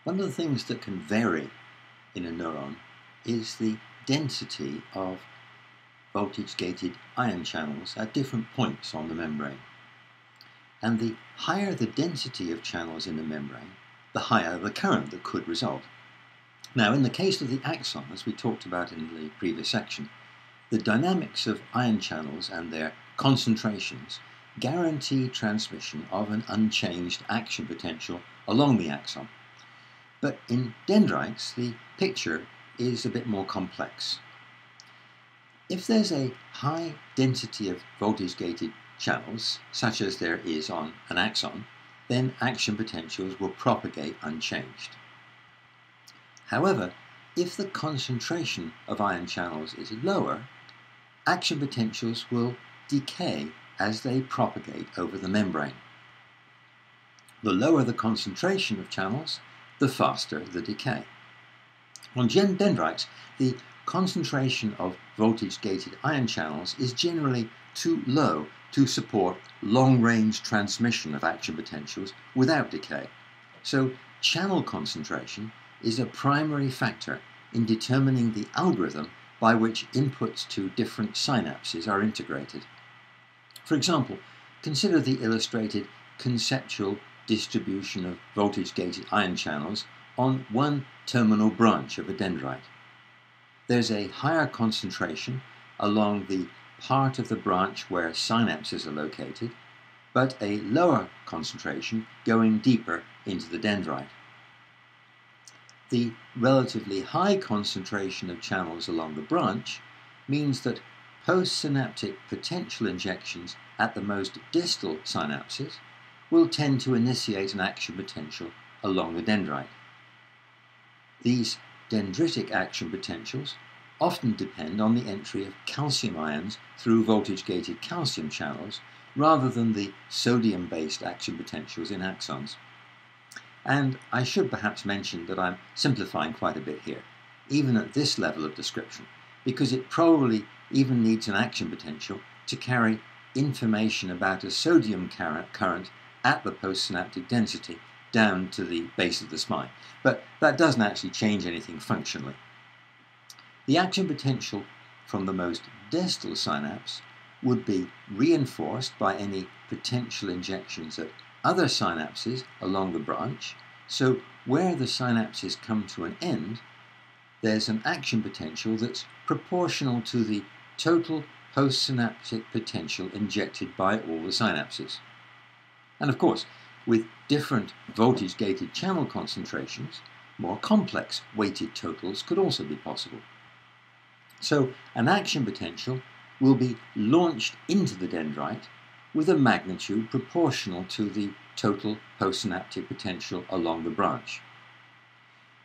One of the things that can vary in a neuron is the density of voltage-gated ion channels at different points on the membrane. And the higher the density of channels in the membrane, the higher the current that could result. Now, in the case of the axon, as we talked about in the previous section, the dynamics of ion channels and their concentrations guarantee transmission of an unchanged action potential along the axon. But in dendrites, the picture is a bit more complex. If there's a high density of voltage-gated channels, such as there is on an axon, then action potentials will propagate unchanged. However, if the concentration of ion channels is lower, action potentials will decay as they propagate over the membrane. The lower the concentration of channels, the faster the decay. On dendrites, the concentration of voltage-gated ion channels is generally too low to support long-range transmission of action potentials without decay. So channel concentration is a primary factor in determining the algorithm by which inputs to different synapses are integrated. For example, consider the illustrated conceptual distribution of voltage-gated ion channels on one terminal branch of a dendrite. There's a higher concentration along the part of the branch where synapses are located, but a lower concentration going deeper into the dendrite. The relatively high concentration of channels along the branch means that postsynaptic potential injections at the most distal synapses will tend to initiate an action potential along the dendrite. These dendritic action potentials often depend on the entry of calcium ions through voltage-gated calcium channels rather than the sodium-based action potentials in axons. And I should perhaps mention that I'm simplifying quite a bit here, even at this level of description, because it probably even needs an action potential to carry information about a sodium current at the postsynaptic density down to the base of the spine. But that doesn't actually change anything functionally. The action potential from the most distal synapse would be reinforced by any potential injections at other synapses along the branch, so where the synapses come to an end, there's an action potential that's proportional to the total postsynaptic potential injected by all the synapses. And of course, with different voltage-gated channel concentrations, more complex weighted totals could also be possible. So an action potential will be launched into the dendrite with a magnitude proportional to the total postsynaptic potential along the branch.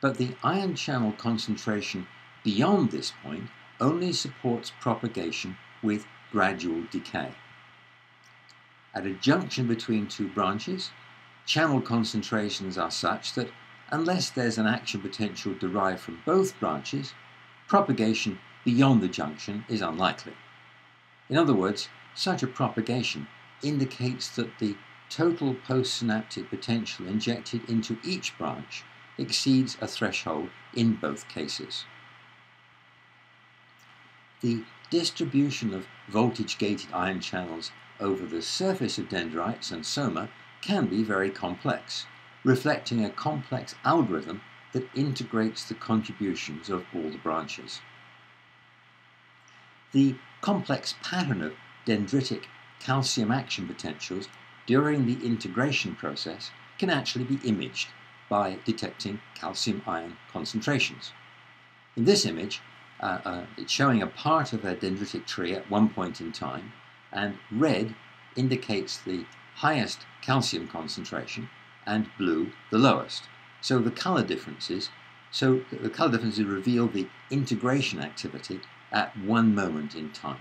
But the ion channel concentration beyond this point only supports propagation with gradual decay. At a junction between two branches, channel concentrations are such that unless there's an action potential derived from both branches, propagation beyond the junction is unlikely. In other words, such a propagation indicates that the total postsynaptic potential injected into each branch exceeds a threshold in both cases. The distribution of voltage-gated ion channels over the surface of dendrites and soma can be very complex, reflecting a complex algorithm that integrates the contributions of all the branches. The complex pattern of dendritic calcium action potentials during the integration process can actually be imaged by detecting calcium ion concentrations. In this image, it's showing a part of a dendritic tree at one point in time, and red indicates the highest calcium concentration and blue the lowest. So the color differences reveal the integration activity at one moment in time.